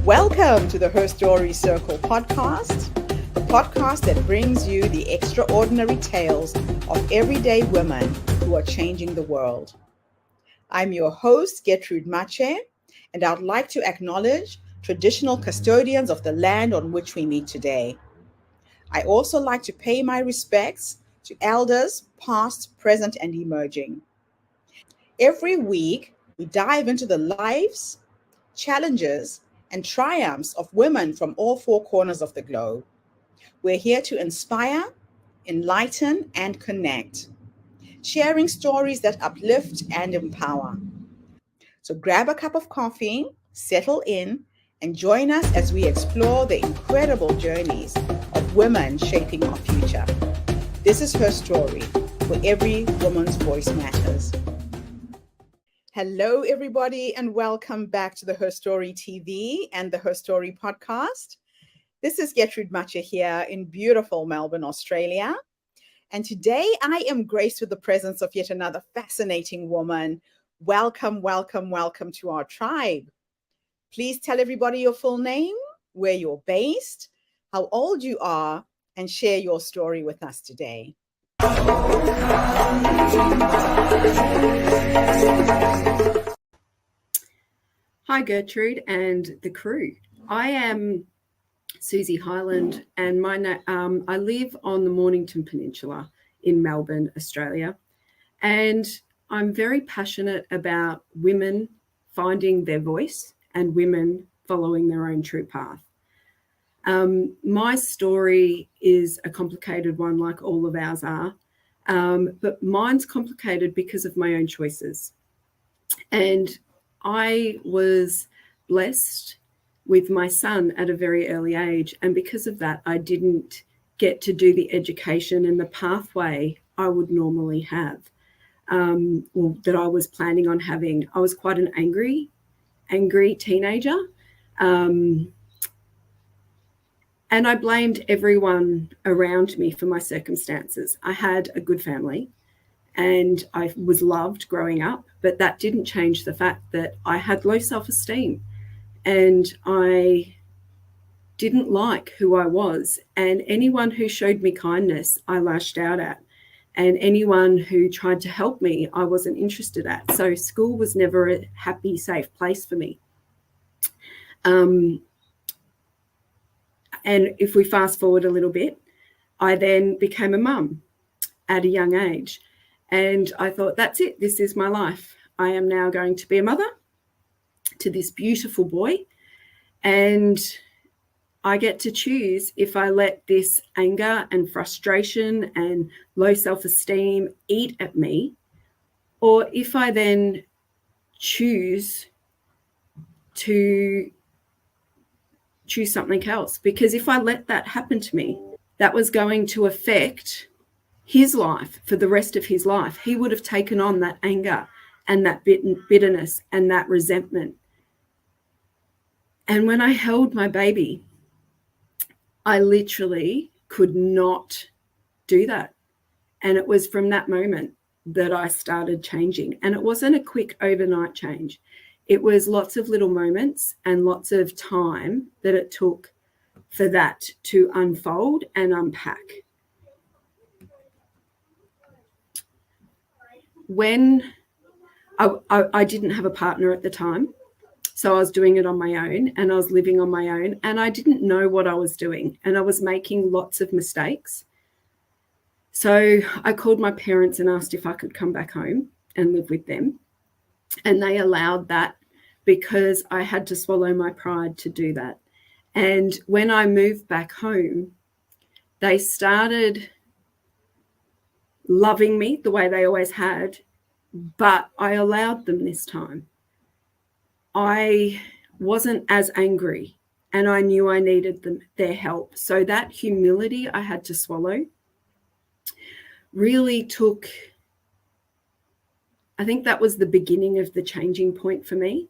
Welcome to the HerStory Circle podcast, the podcast that brings you the extraordinary tales of everyday women who are changing the world. I'm your host, Gertrude Mache, and I'd like to acknowledge traditional custodians of the land on which we meet today. I also like to pay my respects to elders, past, present, and emerging. Every week, we dive into the lives, challenges, and triumphs of women from all four corners of the globe. We're here to inspire, enlighten, and connect, sharing stories that uplift and empower. So grab a cup of coffee, settle in, and join us as we explore the incredible journeys of women shaping our future. This is Her Story, where every woman's voice matters. Hello, everybody, and welcome back to the HerStory TV and the HerStory Podcast. This is Gertrude Mache here in beautiful Melbourne, Australia. And today I am graced with the presence of yet another fascinating woman. Welcome, welcome, welcome to our tribe. Please tell everybody your full name, where you're based, how old you are, and share your story with us today. Hi, Gertrude and the crew. I am Suzannah Hyland, and I live on the Mornington Peninsula in Melbourne, Australia. And I'm very passionate about women finding their voice and women following their own true path. My story is a complicated one, like all of ours are, but mine's complicated because of my own choices. And I was blessed with my son at a very early age, and because of that, I didn't get to do the education and the pathway I would normally have, or that I was planning on having. I was quite an angry teenager. And I blamed everyone around me for my circumstances. I had a good family and I was loved growing up, but that didn't change the fact that I had low self-esteem and I didn't like who I was. And anyone who showed me kindness, I lashed out at. And anyone who tried to help me, I wasn't interested at. So school was never a happy, safe place for me. And if we fast forward a little bit, I then became a mum at a young age. And I thought, that's it. This is my life. I am now going to be a mother to this beautiful boy. And I get to choose if I let this anger and frustration and low self-esteem eat at me, or if I then choose to choose something else. Because if I let that happen to me, that was going to affect his life for the rest of his life. He would have taken on that anger and that bitterness and that resentment. And when I held my baby, I literally could not do that. And it was from that moment that I started changing. And it wasn't a quick overnight change. It was lots of little moments and lots of time that it took for that to unfold and unpack. When I didn't have a partner at the time, so I was doing it on my own and I was living on my own and I didn't know what I was doing and I was making lots of mistakes. So I called my parents and asked if I could come back home and live with them. And they allowed that because I had to swallow my pride to do that. And when I moved back home, they started loving me the way they always had, but I allowed them this time. I wasn't as angry and I knew I needed their help. So that humility I had to swallow really took, I think that was the beginning of the changing point for me.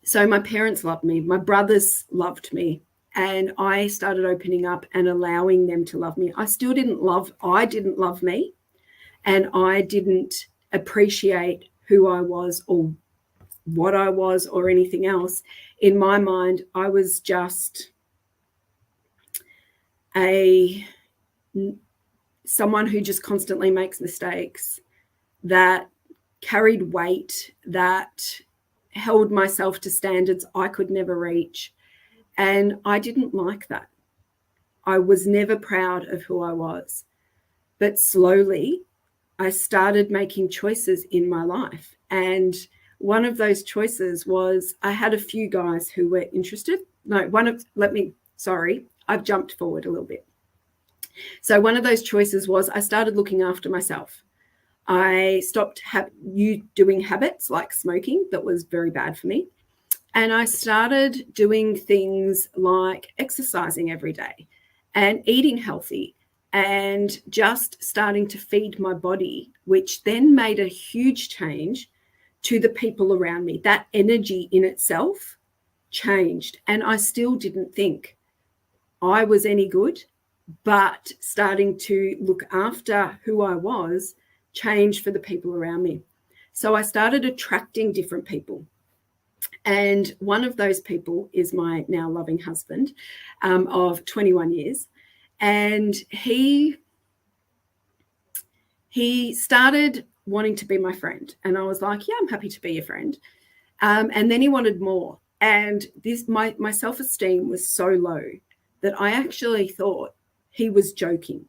So my parents loved me, my brothers loved me, and I started opening up and allowing them to love me. I didn't love me, and I didn't appreciate who I was or what I was or anything else. In my mind, I was just someone who just constantly makes mistakes, that carried weight, that held myself to standards I could never reach. And I didn't like that. I was never proud of who I was. But slowly, I started making choices in my life. And one of those choices was, I had a few guys who were interested. I've jumped forward a little bit. So one of those choices was, I started looking after myself. I stopped doing habits like smoking that was very bad for me. And I started doing things like exercising every day and eating healthy and just starting to feed my body, which then made a huge change to the people around me. That energy in itself changed. And I still didn't think I was any good, but starting to look after who I was changed for the people around me. So I started attracting different people. And one of those people is my now loving husband of 21 years. And he started wanting to be my friend. And I was like, yeah, I'm happy to be your friend. And then he wanted more. And my self-esteem was so low that I actually thought he was joking.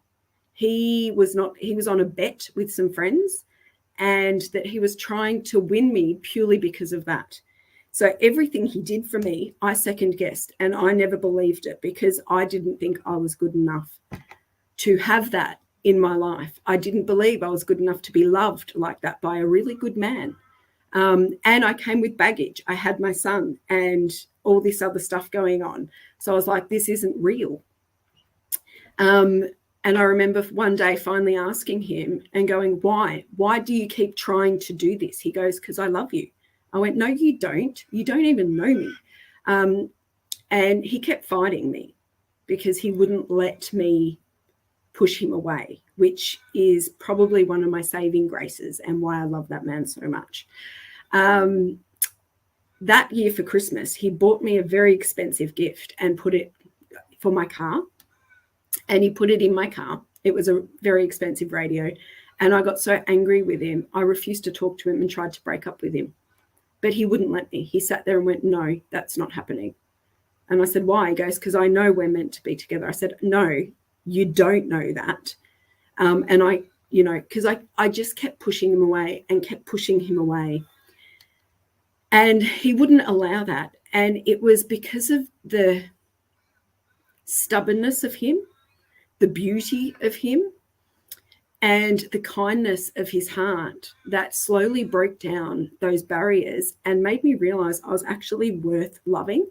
He was not. He was on a bet with some friends, and that he was trying to win me purely because of that. So everything he did for me, I second guessed, and I never believed it because I didn't think I was good enough to have that in my life. I didn't believe I was good enough to be loved like that by a really good man. And I came with baggage. I had my son and all this other stuff going on. So I was like, this isn't real. And I remember one day finally asking him and going, why? Why do you keep trying to do this? He goes, because I love you. I went, no, you don't. You don't even know me. And he kept fighting me because he wouldn't let me push him away, which is probably one of my saving graces and why I love that man so much. That year for Christmas, he bought me a very expensive gift and put it for my car. And he put it in my car. It was a very expensive radio. And I got so angry with him, I refused to talk to him and tried to break up with him. But he wouldn't let me. He sat there and went, no, that's not happening. And I said, why? He goes, because I know we're meant to be together. I said, no, you don't know that. And I, because I just kept pushing him away and kept pushing him away. And he wouldn't allow that. And it was because of the stubbornness of him, the beauty of him, and the kindness of his heart that slowly broke down those barriers and made me realize I was actually worth loving.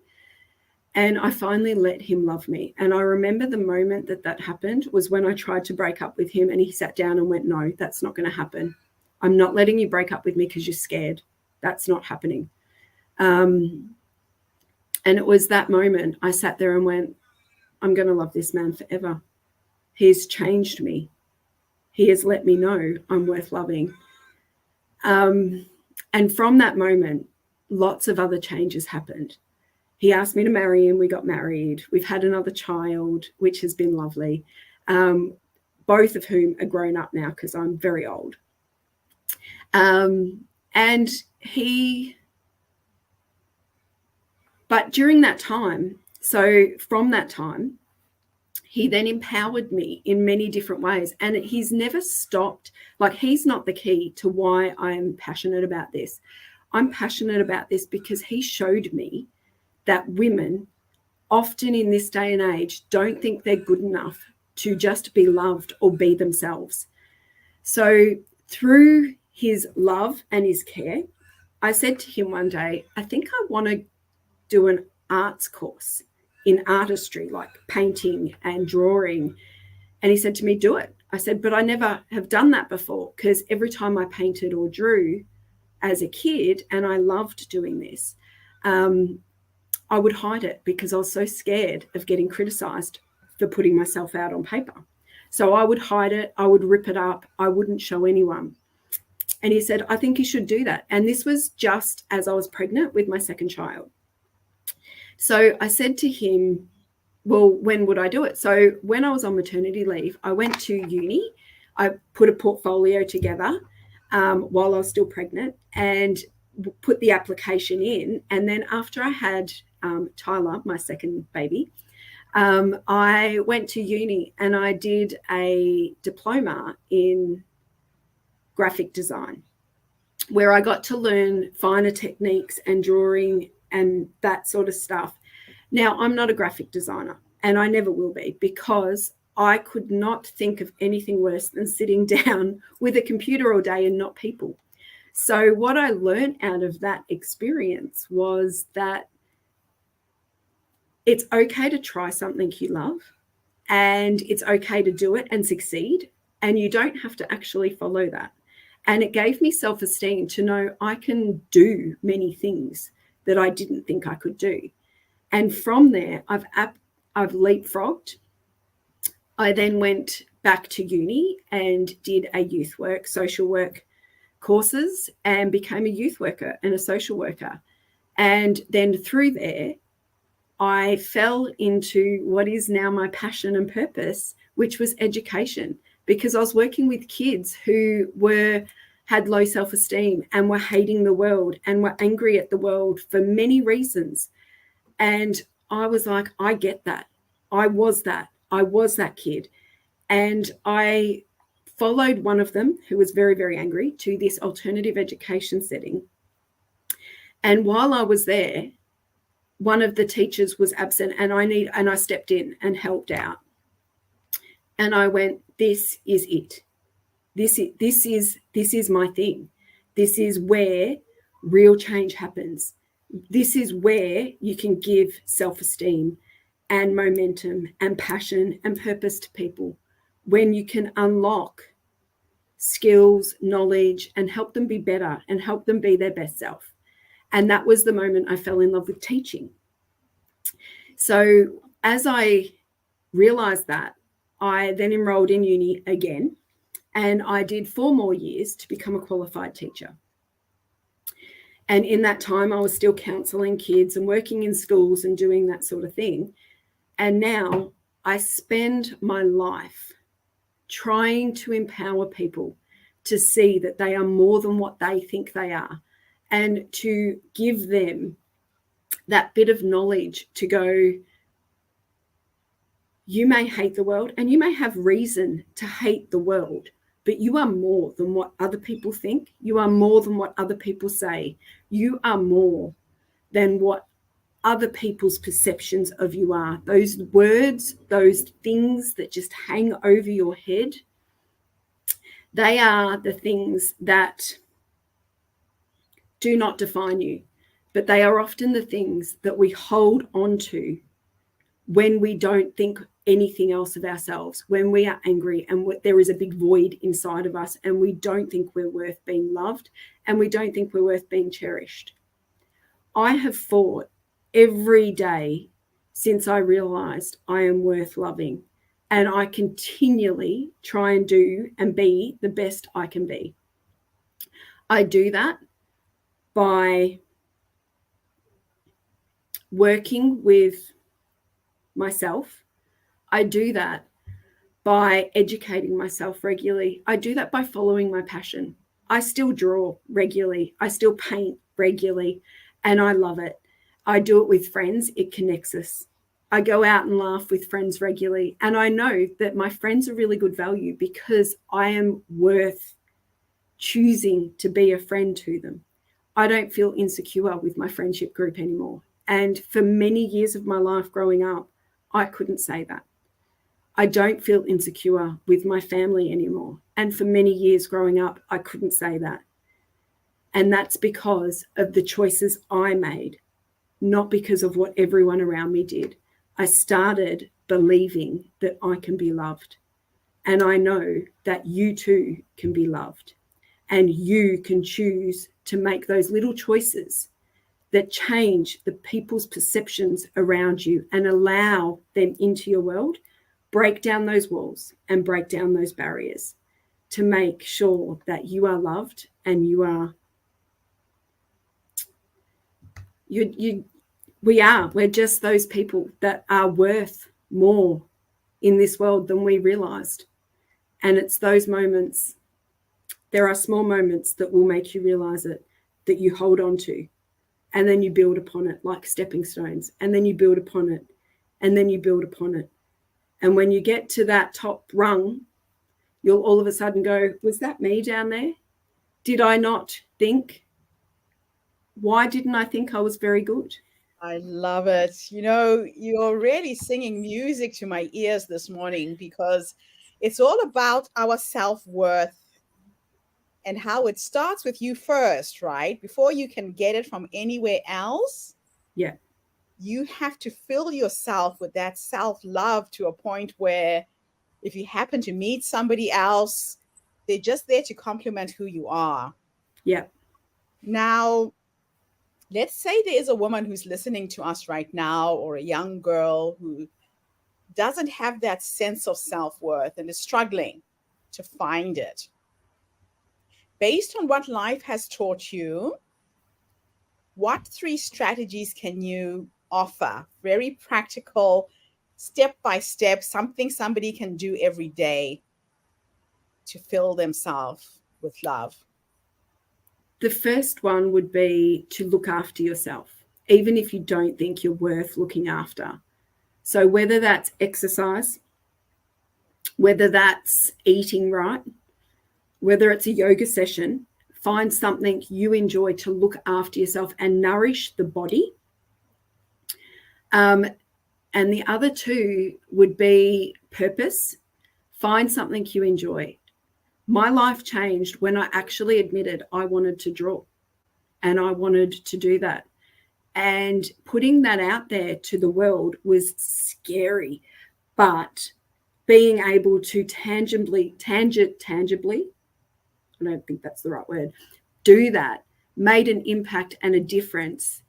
And I finally let him love me. And I remember the moment that happened was when I tried to break up with him and he sat down and went, no, that's not going to happen. I'm not letting you break up with me because you're scared. That's not happening. And it was that moment I sat there and went, I'm going to love this man forever. He's changed me. He has let me know I'm worth loving. And from that moment, lots of other changes happened. He asked me to marry him. We got married. We've had another child, which has been lovely. Both of whom are grown up now because I'm very old. But during that time, so from that time, he then empowered me in many different ways. And he's never stopped. Like, he's not the key to why I'm passionate about this. I'm passionate about this because he showed me that women often in this day and age don't think they're good enough to just be loved or be themselves. So through his love and his care, I said to him one day, I think I want to do an arts course in artistry, like painting and drawing. And he said to me, do it. I said, but I never have done that before, because every time I painted or drew as a kid, and I loved doing this, I would hide it because I was so scared of getting criticized for putting myself out on paper. So I would hide it. I would rip it up. I wouldn't show anyone. And he said, I think you should do that. And this was just as I was pregnant with my second child. So I said to him, well, when would I do it? So when I was on maternity leave, I went to uni. I put a portfolio together while I was still pregnant and put the application in. And then after I had Tyler, my second baby, I went to uni and I did a diploma in graphic design, where I got to learn finer techniques and drawing and that sort of stuff. Now, I'm not a graphic designer, and I never will be, because I could not think of anything worse than sitting down with a computer all day and not people. So what I learned out of that experience was that it's okay to try something you love, and it's okay to do it and succeed, and you don't have to actually follow that. And it gave me self-esteem to know I can do many things that I didn't think I could do. And from there, I've leapfrogged. I then went back to uni and did a youth work, social work courses, and became a youth worker and a social worker. And then through there, I fell into what is now my passion and purpose, which was education, because I was working with kids who had low self-esteem and were hating the world and were angry at the world for many reasons. And I was like, I get that. I was that kid. And I followed one of them who was very, very angry to this alternative education setting. And while I was there, one of the teachers was absent, and I stepped in and helped out. And I went, this is it. This is my thing. This is where real change happens. This is where you can give self-esteem and momentum and passion and purpose to people, when you can unlock skills, knowledge, and help them be better and help them be their best self. And that was the moment I fell in love with teaching. So as I realized that, I then enrolled in uni again, and I did 4 more years to become a qualified teacher. And in that time, I was still counselling kids and working in schools and doing that sort of thing. And now I spend my life trying to empower people to see that they are more than what they think they are, and to give them that bit of knowledge to go, you may hate the world and you may have reason to hate the world, but you are more than what other people think. You are more than what other people say. You are more than what other people's perceptions of you are. Those words, those things that just hang over your head, they are the things that do not define you, but they are often the things that we hold on to when we don't think anything else of ourselves, when we are angry and there is a big void inside of us and we don't think we're worth being loved and we don't think we're worth being cherished. I have fought every day since I realized I am worth loving, and I continually try and do and be the best I can be. I do that by working with myself. I do that by educating myself regularly. I do that by following my passion. I still draw regularly. I still paint regularly, and I love it. I do it with friends. It connects us. I go out and laugh with friends regularly, and I know that my friends are really good value because I am worth choosing to be a friend to them. I don't feel insecure with my friendship group anymore. And for many years of my life growing up, I couldn't say that. I don't feel insecure with my family anymore. And for many years growing up, I couldn't say that. And that's because of the choices I made, not because of what everyone around me did. I started believing that I can be loved. And I know that you too can be loved. And you can choose to make those little choices that change the people's perceptions around you and allow them into your world. Break down those walls and break down those barriers to make sure that you are loved and we're just those people that are worth more in this world than we realized. And it's those moments, there are small moments that will make you realize it, that you hold on to, and then you build upon it like stepping stones, and then you build upon it, and then you build upon it. And when you get to that top rung, you'll all of a sudden go, was that me down there? Did I not think? Why didn't I think I was very good? I love it. You know, you're really singing music to my ears this morning, because it's all about our self-worth and how it starts with you first, right? Before you can get it from anywhere else. Yeah. You have to fill yourself with that self-love to a point where if you happen to meet somebody else, they're just there to compliment who you are. Yeah. Now, let's say there is a woman who's listening to us right now, or a young girl who doesn't have that sense of self-worth and is struggling to find it. Based on what life has taught you, what 3 strategies can you offer? Very practical, step by step, something somebody can do every day to fill themselves with love. The first one would be to look after yourself, even if you don't think you're worth looking after. So whether that's exercise, whether that's eating right, whether it's a yoga session, find something you enjoy to look after yourself and nourish the body. And the other 2 would be purpose. Find something you enjoy. My life changed when I actually admitted I wanted to draw and I wanted to do that. And putting that out there to the world was scary, but being able to tangibly, I don't think that's the right word, do that made an impact and a difference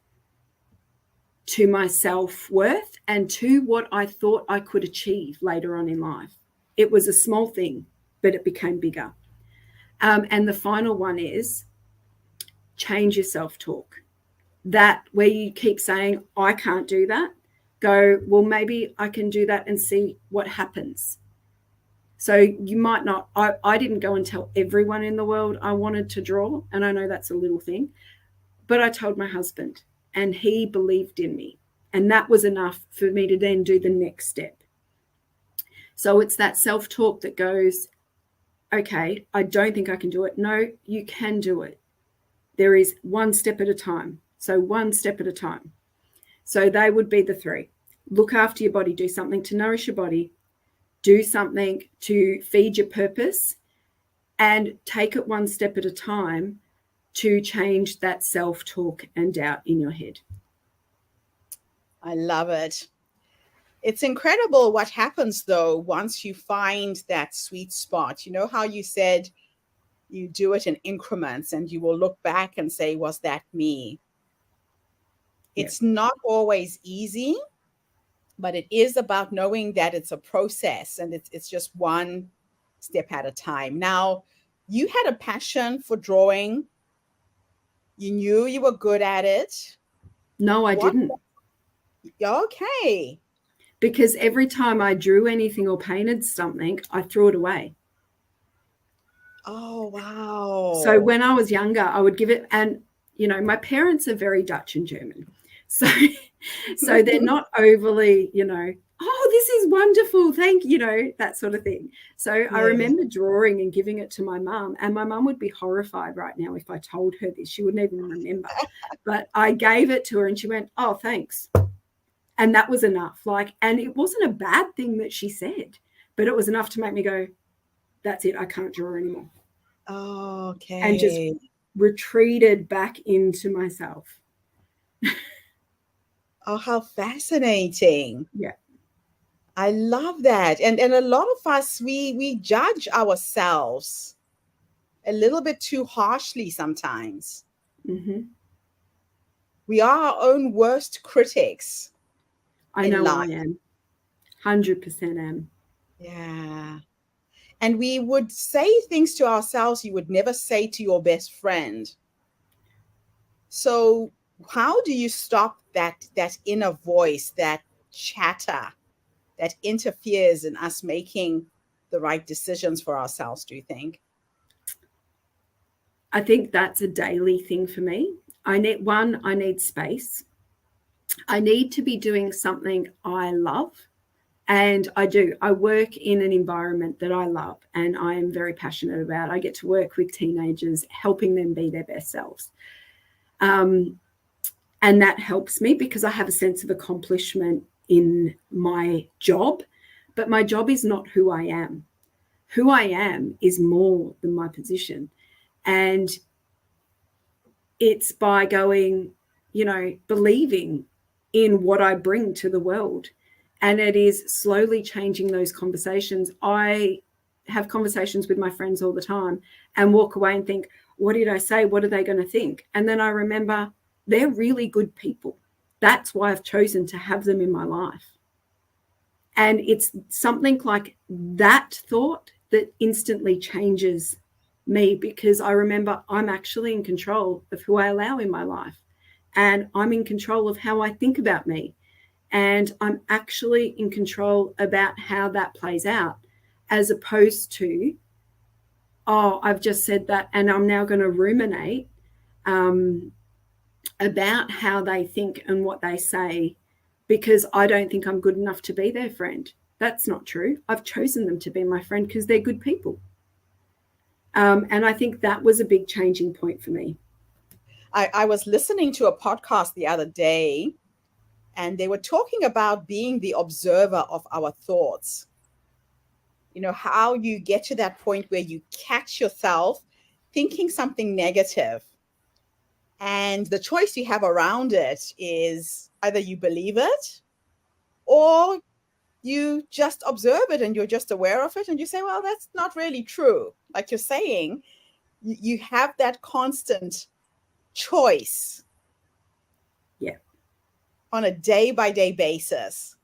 to my self-worth and to what I thought I could achieve later on in life. It was a small thing, but it became bigger. And the final one is change your self-talk. That where you keep saying, I can't do that, go, well, maybe I can do that and see what happens. So you might not, I didn't go and tell everyone in the world I wanted to draw. And I know that's a little thing, but I told my husband and he believed in me. And that was enough for me to then do the next step. So it's that self-talk that goes, okay, I don't think I can do it. No, you can do it. There is one step at a time. So one step at a time. So they would be the 3. Look after your body, do something to nourish your body, do something to feed your purpose, and take it one step at a time to change that self-talk and doubt in your head. I love it. It's incredible what happens, though, once you find that sweet spot. You know how you said you do it in increments and you will look back and say, was that me? It's not always easy, but it is about knowing that it's a process and it's just one step at a time. Now, you had a passion for drawing. You knew you were good at it. No, I didn't. Okay. Because every time I drew anything or painted something, I threw it away. Oh, wow. So when I was younger, I would give it, and, you know, my parents are very Dutch and German. So they're not overly, you know, oh, this is wonderful, thank you, know, that sort of thing. So yeah. I remember drawing and giving it to my mum, and my mum would be horrified right now if I told her this. She wouldn't even remember. But I gave it to her and she went, oh, thanks. And that was enough. Like, and it wasn't a bad thing that she said, but it was enough to make me go, that's it, I can't draw anymore. Oh, okay. And just retreated back into myself. Oh, how fascinating. Yeah. I love that. And a lot of us, we judge ourselves a little bit too harshly sometimes. Mm-hmm. We are our own worst critics. I know I am. 100% am. Yeah. And we would say things to ourselves you would never say to your best friend. So how do you stop that inner voice, that chatter that interferes in us making the right decisions for ourselves, do you think? I think that's a daily thing for me. I need space. I need to be doing something I love. And I do. I work in an environment that I love and I am very passionate about. I get to work with teenagers, helping them be their best selves. And that helps me because I have a sense of accomplishment in my job. But my job is not who I am. Who I am is more than my position. And it's by going, believing in what I bring to the world. And it is slowly changing those conversations. I have conversations with my friends all the time and walk away and think, what did I say? What are they going to think? And then I remember they're really good people. That's why I've chosen to have them in my life. And it's something like that thought that instantly changes me, because I remember I'm actually in control of who I allow in my life. And I'm in control of how I think about me. And I'm actually in control about how that plays out, as opposed to, I've just said that and I'm now going to ruminate about how they think and what they say, because I don't think I'm good enough to be their friend. That's not true. I've chosen them to be my friend because they're good people. And I think that was a big changing point for me. I was listening to a podcast the other day, and they were talking about being the observer of our thoughts. How you get to that point where you catch yourself thinking something negative. And the choice you have around it is either you believe it or you just observe it and you're just aware of it and you say, well, that's not really true. Like you're saying, you have that constant choice. Yeah. On a day-by-day basis.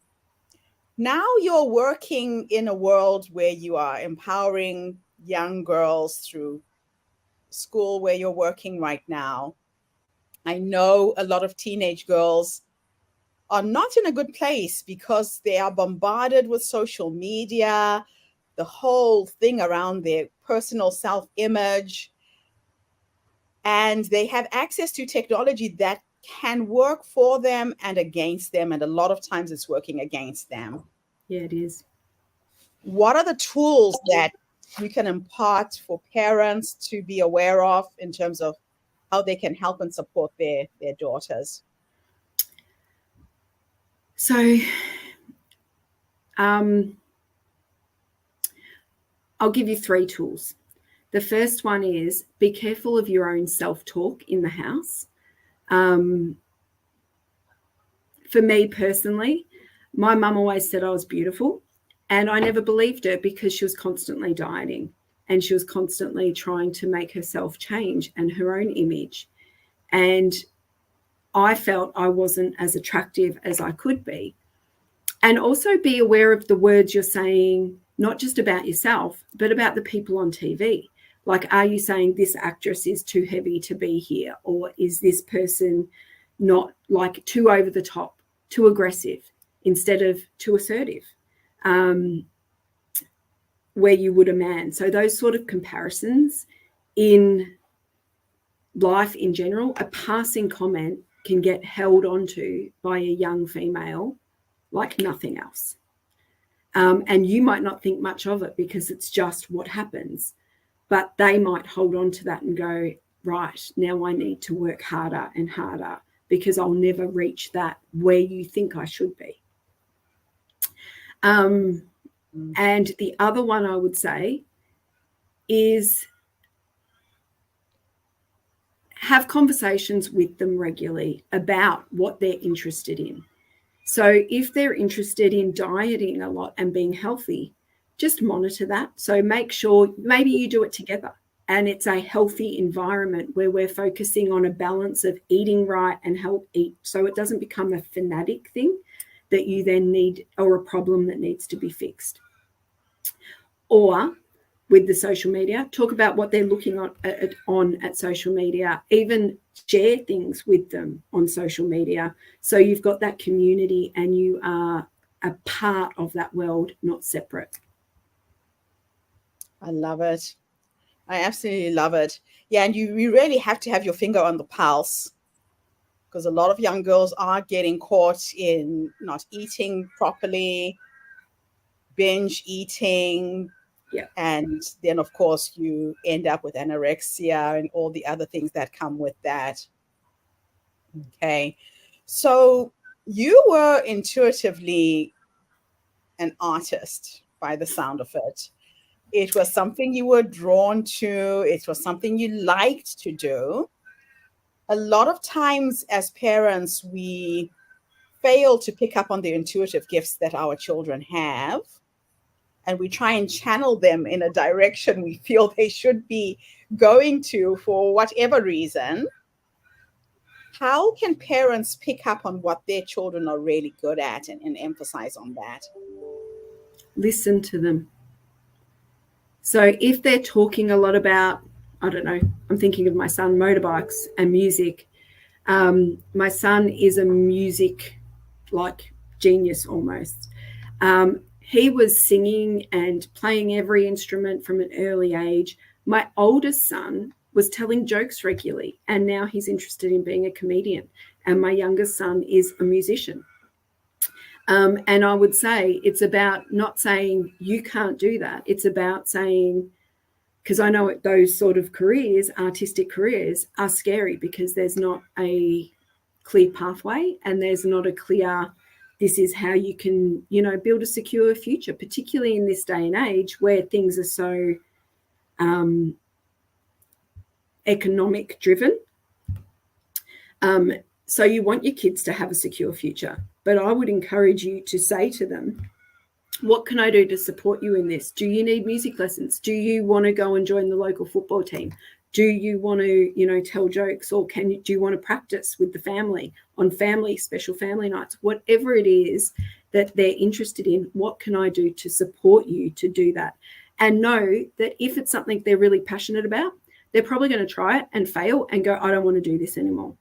Now you're working in a world where you are empowering young girls through school where you're working right now. I know a lot of teenage girls are not in a good place because they are bombarded with social media, the whole thing around their personal self-image, and they have access to technology that can work for them and against them. And a lot of times it's working against them. Yeah, it is. What are the tools that you can impart for parents to be aware of in terms of how they can help and support their daughters? So I'll give you 3 tools. The first one is be careful of your own self-talk in the house. For me personally, my mum always said I was beautiful, and I never believed her because she was constantly dieting and she was constantly trying to make herself change and her own image. And I felt I wasn't as attractive as I could be. And also be aware of the words you're saying, not just about yourself, but about the people on TV. Like, are you saying this actress is too heavy to be here? Or is this person not like too over the top, too aggressive instead of too assertive, where you would a man? So those sort of comparisons in life in general, a passing comment can get held onto by a young female like nothing else. And you might not think much of it because it's just what happens, but they might hold on to that and go, right, now I need to work harder and harder because I'll never reach that where you think I should be. And the other one I would say is have conversations with them regularly about what they're interested in. So if they're interested in dieting a lot and being healthy, just monitor that. So make sure maybe you do it together and it's a healthy environment where we're focusing on a balance of eating right and help eat. So it doesn't become a fanatic thing that you then need, or a problem that needs to be fixed. Or with the social media, talk about what they're looking at social media, even share things with them on social media. So you've got that community and you are a part of that world, not separate. I love it. I absolutely love it. Yeah, and you really have to have your finger on the pulse, because a lot of young girls are getting caught in not eating properly, binge eating. Yeah. And then, of course, you end up with anorexia and all the other things that come with that. Okay. So you were intuitively an artist by the sound of it. It was something you were drawn to. It was something you liked to do. A lot of times as parents, we fail to pick up on the intuitive gifts that our children have, and we try and channel them in a direction we feel they should be going to for whatever reason. How can parents pick up on what their children are really good at and emphasize on that? Listen to them. So if they're talking a lot about, I don't know, I'm thinking of my son, motorbikes and music. My son is a music genius almost. He was singing and playing every instrument from an early age. My oldest son was telling jokes regularly, and now he's interested in being a comedian. And my youngest son is a musician. And I would say it's about not saying you can't do that. It's about saying, because I know those sort of careers, artistic careers, are scary because there's not a clear pathway and there's not a clear, this is how you can, build a secure future, particularly in this day and age where things are so economic driven. So you want your kids to have a secure future, but I would encourage you to say to them, what can I do to support you in this? Do you need music lessons? Do you want to go and join the local football team? Do you want to, tell jokes, or do you want to practice with the family on special family nights? Whatever it is that they're interested in, what can I do to support you to do that? And know that if it's something they're really passionate about, they're probably going to try it and fail and go, I don't want to do this anymore.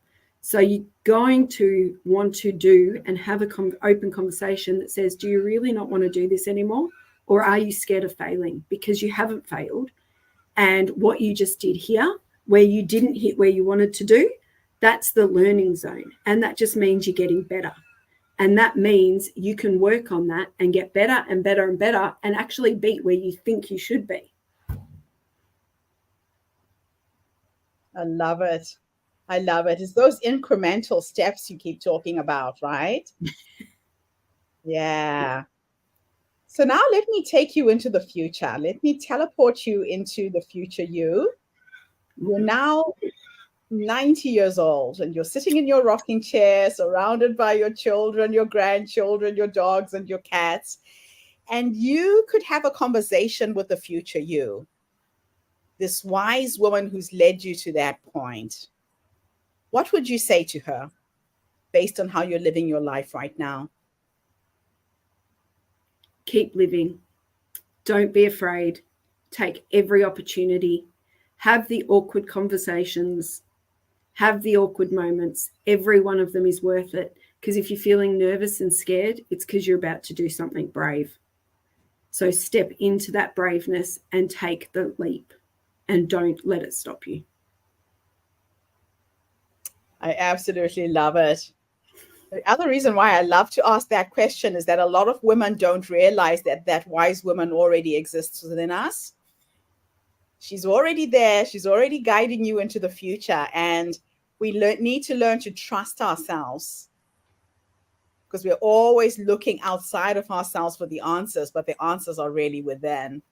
So you're going to want to do and have an open conversation that says, do you really not want to do this anymore? Or are you scared of failing? Because you haven't failed. And what you just did here, where you didn't hit where you wanted to do, that's the learning zone. And that just means you're getting better. And that means you can work on that and get better and better and better and actually beat where you think you should be. I love it. I love it. It's those incremental steps you keep talking about, right? Yeah. So now let me take you into the future. Let me teleport you into the future you. You're now 90 years old and you're sitting in your rocking chair, surrounded by your children, your grandchildren, your dogs, and your cats. And you could have a conversation with the future you, this wise woman who's led you to that point. What would you say to her based on how you're living your life right now? Keep living. Don't be afraid. Take every opportunity. Have the awkward conversations. Have the awkward moments. Every one of them is worth it. Because if you're feeling nervous and scared, it's because you're about to do something brave. So step into that braveness and take the leap. And don't let it stop you. I absolutely love it. The other reason why I love to ask that question is that a lot of women don't realize that that wise woman already exists within us. She's already there. She's already guiding you into the future. And we need to learn to trust ourselves, because we're always looking outside of ourselves for the answers, but the answers are really within.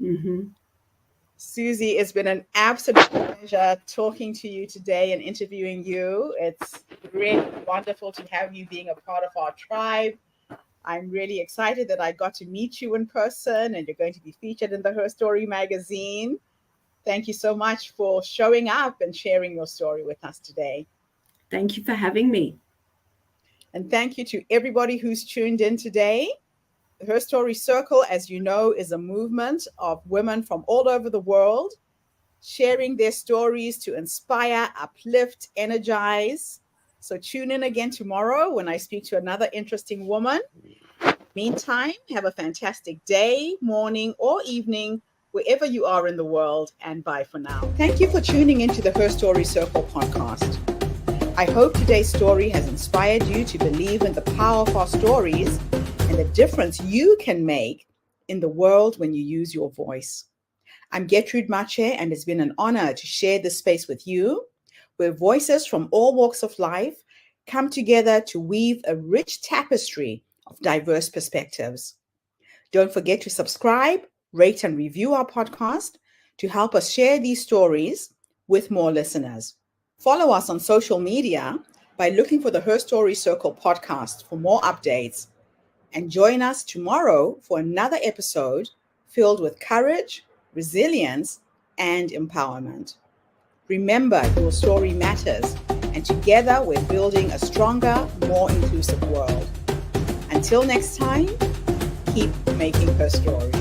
Mm-hmm. Suzi, it's been an absolute pleasure talking to you today and interviewing you. It's really wonderful to have you being a part of our tribe. I'm really excited that I got to meet you in person, and you're going to be featured in the HerStory magazine. Thank you so much for showing up and sharing your story with us today. Thank you for having me. And thank you to everybody who's tuned in today. The Her Story Circle, as you know, is a movement of women from all over the world sharing their stories to inspire, uplift, energize. So tune in again tomorrow when I speak to another interesting woman. Meantime, have a fantastic day, morning, or evening, wherever you are in the world, and bye for now. Thank you for tuning into the Her Story Circle podcast. I hope today's story has inspired you to believe in the power of our stories and the difference you can make in the world when you use your voice. I'm Gertrude Mache, and it's been an honor to share this space with you, where voices from all walks of life come together to weave a rich tapestry of diverse perspectives. Don't forget to subscribe, rate, and review our podcast to help us share these stories with more listeners. Follow us on social media by looking for the Her Story Circle podcast for more updates. And join us tomorrow for another episode filled with courage, resilience, and empowerment. Remember, your story matters, and together we're building a stronger, more inclusive world. Until next time, keep making her story.